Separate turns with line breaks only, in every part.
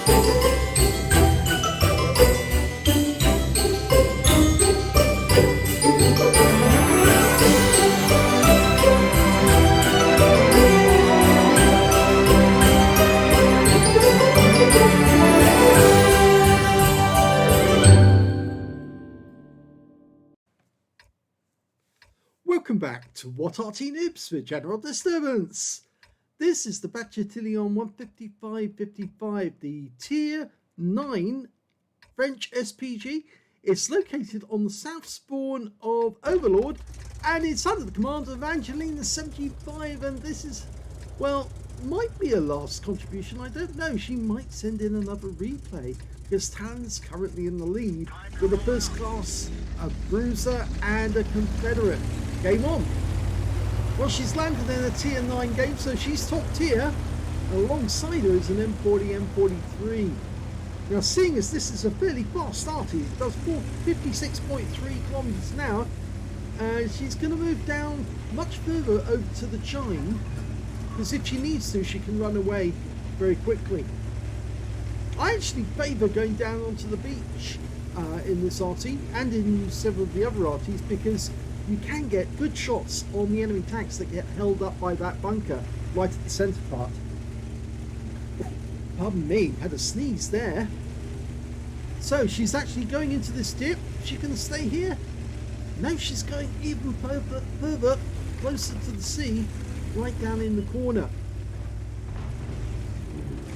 Welcome back to What Arty Noobs for General Disturbance. This is the Bat Châtillon 155-55, the Tier 9 French SPG. It's located on the south spawn of Overlord and it's under the command of Angelina75, and this is, well, might be a last contribution, I don't know. She might send in another replay because Talon's currently in the lead with a first class, a bruiser and a Confederate. Game on. Well, she's landed in a tier 9 game, so she's top tier. Alongside her is an M40, M43. Now, seeing as this is a fairly fast Arty, it does 56.3 kilometers an hour, she's going to move down much further over to the chine, because if she needs to, she can run away very quickly. I actually favour going down onto the beach in this Arty and in several of the other Arties, because you can get good shots on the enemy tanks that get held up by that bunker right at the centre part. Pardon me, had a sneeze there. So she's actually going into this dip. Is she going to stay here? No, she's going even further, closer to the sea, right down in the corner.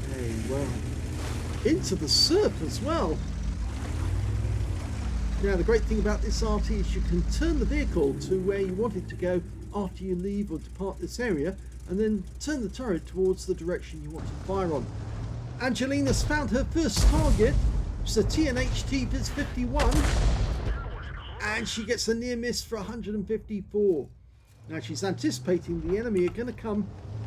Okay, well, into the surf as well. Now, the great thing about this Arty is you can turn the vehicle to where you want it to go after you leave or depart this area, and then turn the turret towards the direction you want to fire on. Angelina's found her first target. It's a TNHT Viz 51, and she gets a near miss for 154. Now, she's anticipating the enemy are going to come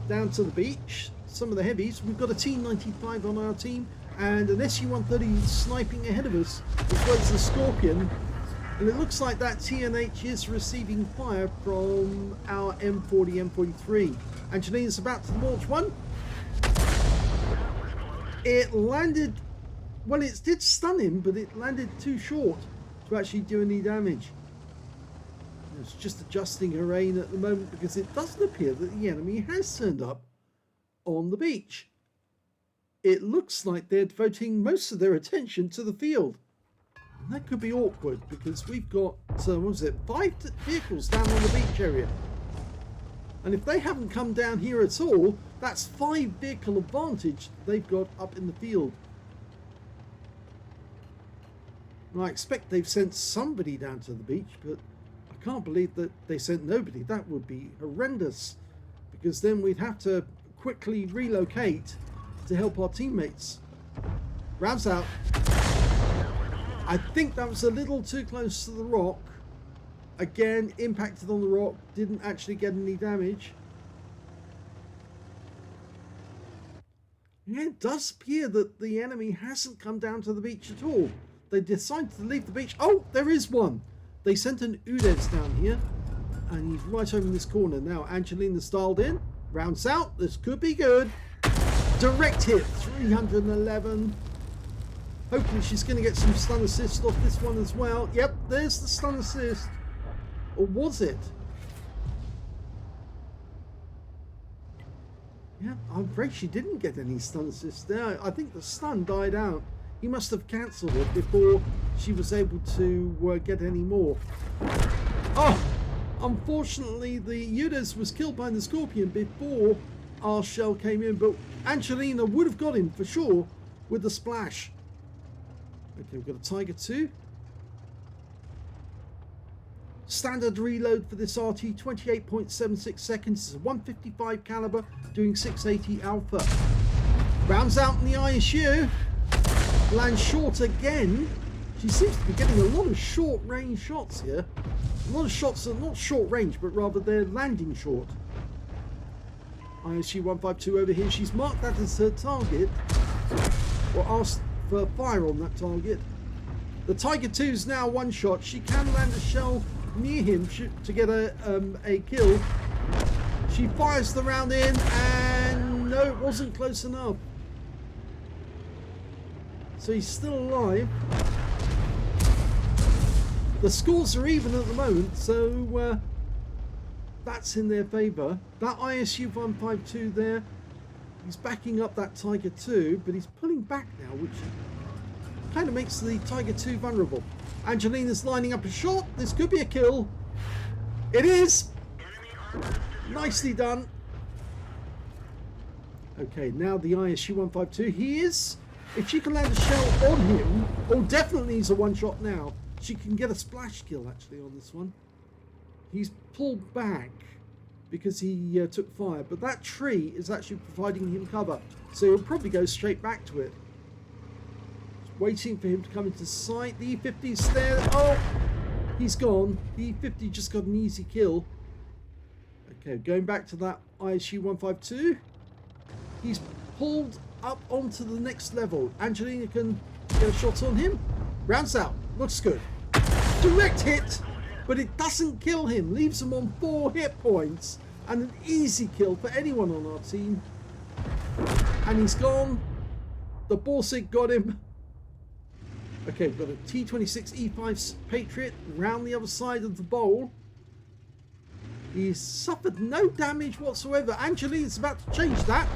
down to the beach. Some of the heavies. We've got a T95 on our team and an SU-130 sniping ahead of us, as well as the Scorpion, and it looks like that TNH is receiving fire from our M40, M43. Angelina's about to launch one. It landed, well, it did stun him, but it landed too short to actually do any damage. It's just adjusting her aim at the moment, because it doesn't appear that the enemy has turned up on the beach. It looks like they're devoting most of their attention to the field. And that could be awkward, because we've got, what was it, 5 vehicles down on the beach area. And if they haven't come down here at all, that's 5 vehicle advantage they've got up in the field. And I expect they've sent somebody down to the beach, but I can't believe that they sent nobody. That would be horrendous, because then we'd have to quickly relocate to help our teammates. Rounds out. I think that was a little too close to the rock. Again, impacted on the rock, didn't actually get any damage. Yeah, it does appear that the enemy hasn't come down to the beach at all. They decided to leave the beach. Oh, there is one. They sent an UDES down here, and he's right over in this corner. Now, Angelina's dialed in. Rounds out. This could be good. Direct hit, 311. Hopefully she's going to get some stun assist off this one as well. Yep, there's the stun assist. Or was it? Yeah, I'm afraid she didn't get any stun assist there. I think the stun died out. He must have cancelled it before she was able to get any more. Oh! Unfortunately, the UDES was killed by the Scorpion before our shell came in, but Angelina would have got him for sure with the splash. Okay, we've got a Tiger 2. Standard reload for this Arty, 28.76 seconds. It's a 155 caliber, doing 680 alpha. Rounds out in the ISU. Lands short again. She seems to be getting a lot of short range shots here. A lot of shots are not short range, but rather they're landing short. ISU 152 over here. She's marked that as her target, or asked for fire on that target. The Tiger 2 is now one shot. She can land a shell near him to get a kill. She fires the round in, and no, it wasn't close enough. So he's still alive. The scores are even at the moment, so that's in their favour. That ISU-152 there, he's backing up that Tiger 2, but he's pulling back now, which kind of makes the Tiger 2 vulnerable. Angelina's lining up a shot. This could be a kill. It is. Nicely done. Okay, now the ISU-152. He is. If she can land a shell on him, oh, definitely he's a one-shot now. She can get a splash kill actually on this one. He's pulled back because he took fire, but that tree is actually providing him cover, so he'll probably go straight back to it. Just waiting for him to come into sight. The E50's there. Oh, he's gone. The E50 just got an easy kill. Okay, going back to that ISU-152. He's pulled up onto the next level. Angelina can get a shot on him. Rounds out. Looks good. Direct hit, but it doesn't kill him. Leaves him on 4 hit points. And an easy kill for anyone on our team. And he's gone. The Borsig got him. Okay, we've got a T-26E5 Patriot round the other side of the bowl. He's suffered no damage whatsoever. Angelina's about to change that.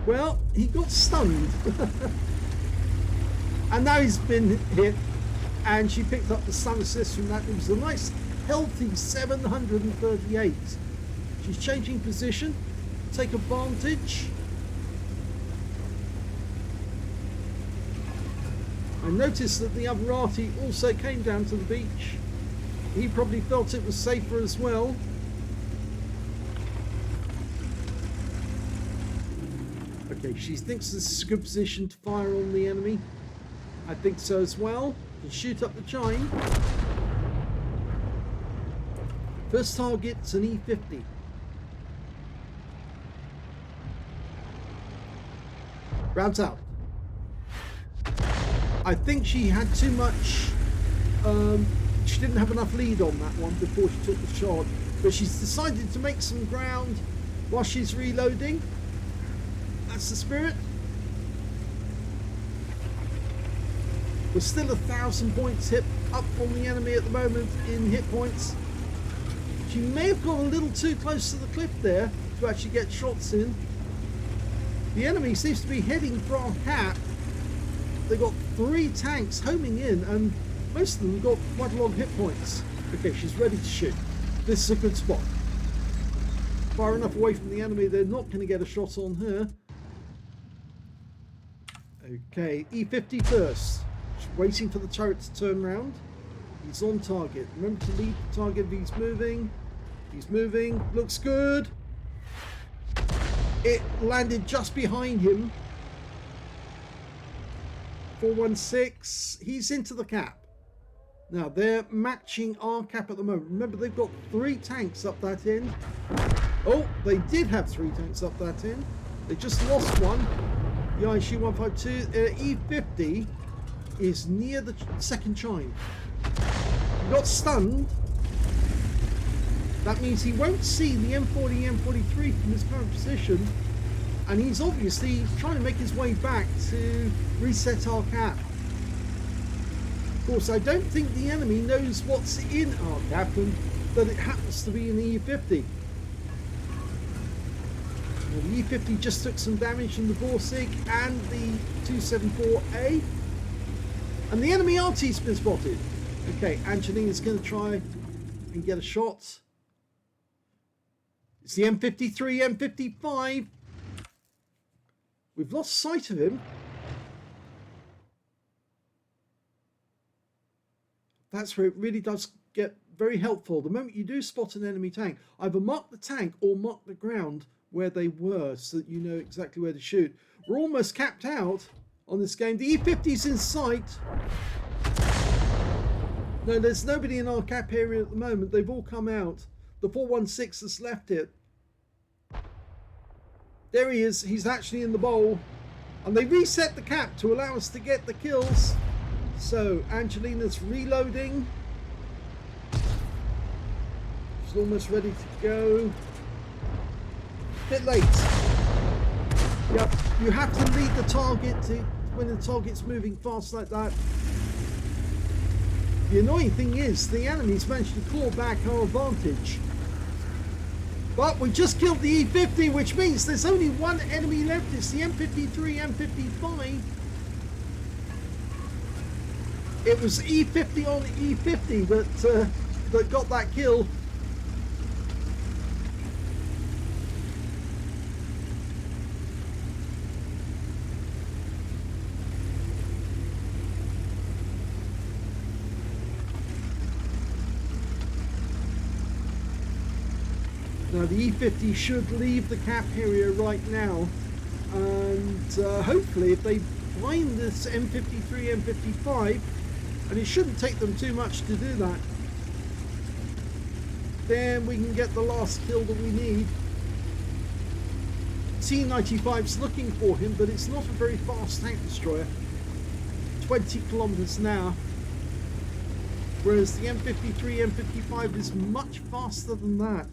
Well, he got stunned. And now he's been hit. And she picked up the stun assist from that. It was a nice, healthy 738. She's changing position. Take advantage. I noticed that the other Arty also came down to the beach. He probably felt it was safer as well. Okay, she thinks this is a good position to fire on the enemy. I think so as well. Can shoot up the chine. First target's an E50. Rounds out. I think she had too much. She didn't have enough lead on that one before she took the shot, but she's decided to make some ground while she's reloading. That's the spirit. We're still 1,000 points hit up on the enemy at the moment in hit points. She may have got a little too close to the cliff there to actually get shots in. The enemy seems to be heading for our cap. They've got 3 tanks homing in, and most of them got quite a lot of hit points. Okay, she's ready to shoot. This is a good spot. Far enough away from the enemy, they're not going to get a shot on her. Okay, E50 first. She's waiting for the turret to turn round. He's on target. Remember to lead the target if he's moving. He's moving. Looks good. It landed just behind him. 416. He's into the cap. Now they're matching our cap at the moment. Remember, they've got 3 tanks up that end. Oh, they did have 3 tanks up that end. They just lost one. The ISU-152 E50 is near the second chine. He got stunned. That means he won't see the M40, M43 from his current position, and he's obviously trying to make his way back to reset our cap. Of course, I don't think the enemy knows what's in our cap and that it happens to be an E50. The E50 just took some damage from the Borsig and the 274A. And the enemy Arty's been spotted. Okay, Angelina's going to try and get a shot. It's the M53, M55. We've lost sight of him. That's where it really does get very helpful. The moment you do spot an enemy tank, either mark the tank or mark the ground where they were so that you know exactly where to shoot. We're almost capped out on this game. The E50's in sight. No, there's nobody in our cap area at the moment. They've all come out. The 416 has left it. There he is. He's actually in the bowl. And they reset the cap to allow us to get the kills. So Angelina's reloading. She's almost ready to go. Bit late. Yep, you have to lead the target when the target's moving fast like that. The annoying thing is the enemies managed to claw back our advantage. But we just killed the E50, which means there's only one enemy left. It's the M53, M55. It was E50 on E50 that got that kill. Now the E50 should leave the cap area right now, and hopefully if they find this M53, M55, and it shouldn't take them too much to do that, then we can get the last kill that we need. T95's looking for him, but it's not a very fast tank destroyer, 20 kilometers an hour, whereas the M53, M55 is much faster than that.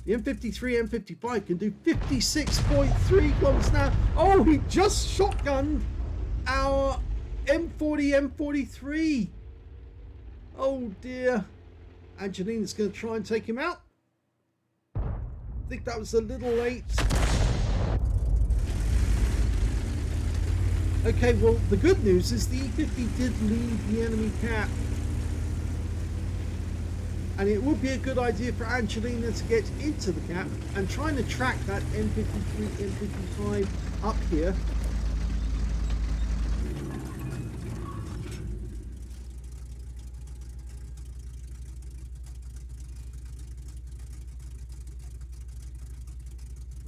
The M53, M55 can do 56.3 kilometers an hour. Oh, he just shotgunned our M40, M43. Oh dear. Angelina's going to try and take him out. I think that was a little late. Okay, well, the good news is the E50 did leave the enemy cap. And it would be a good idea for Angelina to get into the cap and trying to track that M53, M55 up here.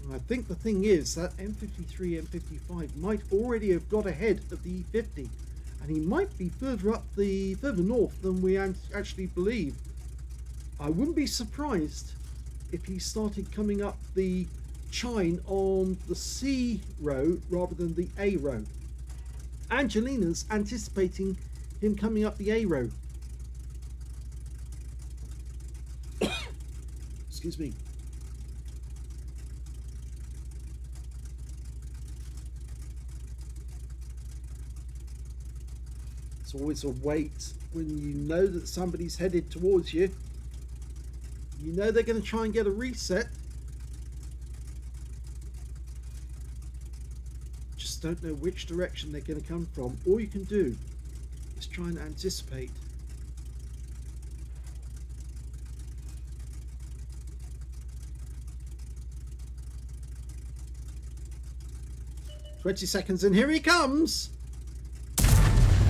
And I think the thing is that M53, M55 might already have got ahead of the E50, and he might be further north than we actually believe. I wouldn't be surprised if he started coming up the chine on the C road rather than the A road. Angelina's anticipating him coming up the A road. Excuse me. It's always a wait when you know that somebody's headed towards you. You know they're going to try and get a reset. Just don't know which direction they're going to come from. All you can do is try and anticipate. "20 seconds and here he comes."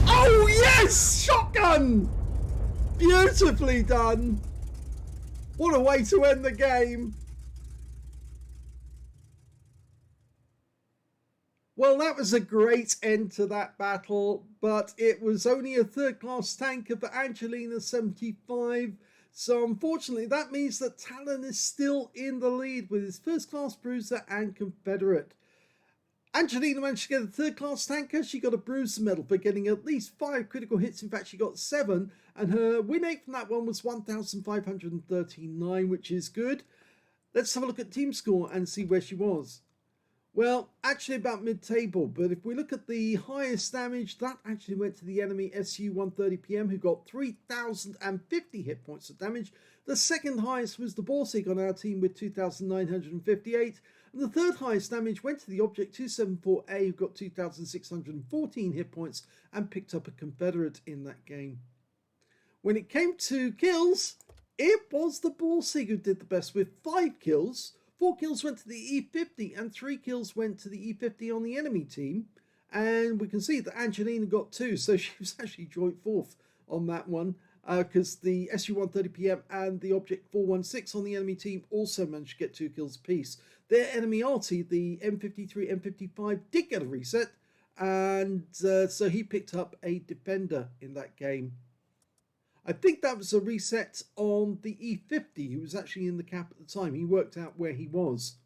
Oh yes! Shotgun! Beautifully done. What a way to end the game. Well, that was a great end to that battle, but it was only a third-class tanker for Angelina75. So unfortunately, that means that Talon is still in the lead with his first-class bruiser and Confederate. Angelina managed to get a third-class tanker. She got a bruiser medal for getting at least 5 critical hits. In fact, she got 7. And her win rate from that one was 1,539, which is good. Let's have a look at team score and see where she was. Well, actually about mid-table. But if we look at the highest damage, that actually went to the enemy SU-130PM, who got 3,050 hit points of damage. The second highest was the Borsig on our team with 2,958. And the third highest damage went to the Object 274A, who got 2,614 hit points and picked up a Confederate in that game. When it came to kills, it was the Borsig who did the best with 5 kills. 4 kills went to the E50 and 3 kills went to the E50 on the enemy team. And we can see that Angelina got 2, so she was actually joint 4th on that one. Because the SU-130PM and the Object 416 on the enemy team also managed to get 2 kills apiece. Their enemy Arty, the M53, M55, did get a reset. And so he picked up a defender in that game. I think that was a reset on the E50, who was actually in the cap at the time. He worked out where he was.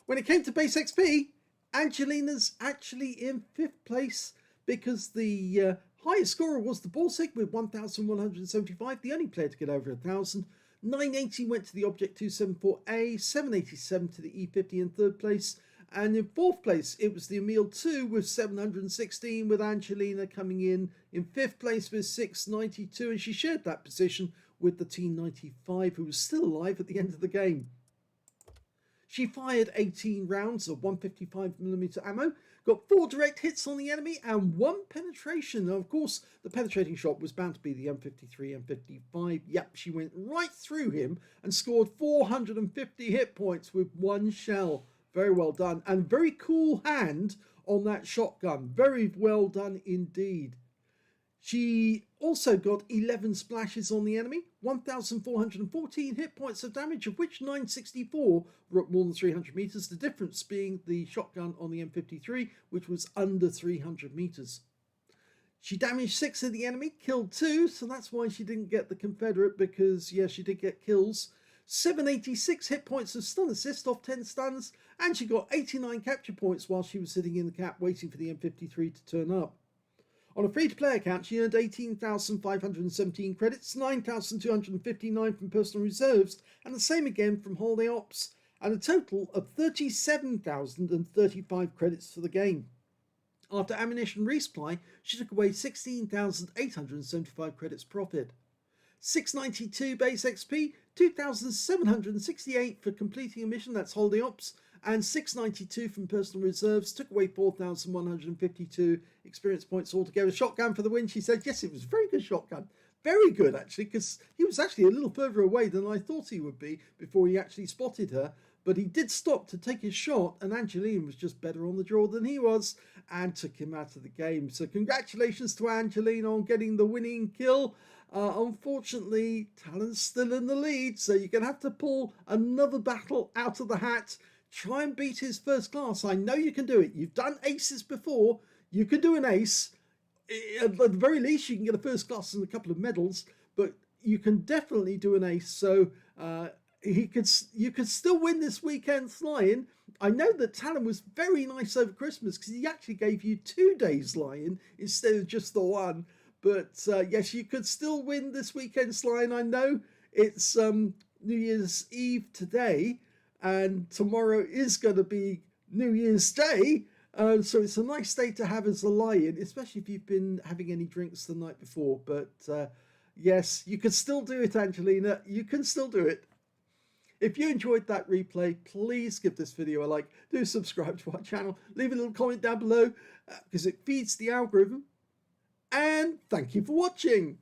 When it came to base XP, Angelina's actually in 5th place because the highest scorer was the Borsig with 1,175, the only player to get over 1,000. 980 went to the Object 274A, 787 to the E50 in third place. And in fourth place, it was the Emil 2 with 716, with Angelina coming in fifth place with 692. And she shared that position with the T95, who was still alive at the end of the game. She fired 18 rounds of 155mm ammo, got 4 direct hits on the enemy and 1 penetration. Now, of course, the penetrating shot was bound to be the M53, M55. Yep, she went right through him and scored 450 hit points with 1 shell. Very well done, and very cool hand on that shotgun. Very well done indeed. She also got 11 splashes on the enemy, 1,414 hit points of damage, of which 964 were at more than 300 meters, the difference being the shotgun on the M53, which was under 300 meters. She damaged 6 of the enemy, killed 2, so that's why she didn't get the Confederate, because, yeah, she did get kills. 786 hit points of stun assist off 10 stuns, and she got 89 capture points while she was sitting in the cap waiting for the M53 to turn up. On a free-to-play account, she earned 18,517 credits, 9,259 from personal reserves, and the same again from holiday ops, and a total of 37,035 credits for the game. After ammunition resupply, she took away 16,875 credits profit. 692 base XP, 2,768 for completing a mission, that's holiday ops, and 692 from personal reserves, took away 4,152 experience points altogether. Shotgun for the win, she said. Yes, it was a very good shotgun. Very good, actually, because he was actually a little further away than I thought he would be before he actually spotted her. But he did stop to take his shot, and Angelina was just better on the draw than he was and took him out of the game. So congratulations to Angelina on getting the winning kill. Unfortunately, Talon's still in the lead, so you're going to have to pull another battle out of the hat. Try and beat his first class. I know you can do it. You've done aces before. You can do an ace. At the very least, you can get a first class and a couple of medals, but you can definitely do an ace. So you could still win this weekend flying. I know that Talon was very nice over Christmas because he actually gave you 2 days flying instead of just the one. But yes, you could still win this weekend flying. I know it's New Year's Eve today, and tomorrow is going to be New Year's Day. So it's a nice day to have as a lion, especially if you've been having any drinks the night before. But yes, you can still do it, Angelina. You can still do it. If you enjoyed that replay, please give this video a like. Do subscribe to our channel. Leave a little comment down below because it feeds the algorithm. And thank you for watching.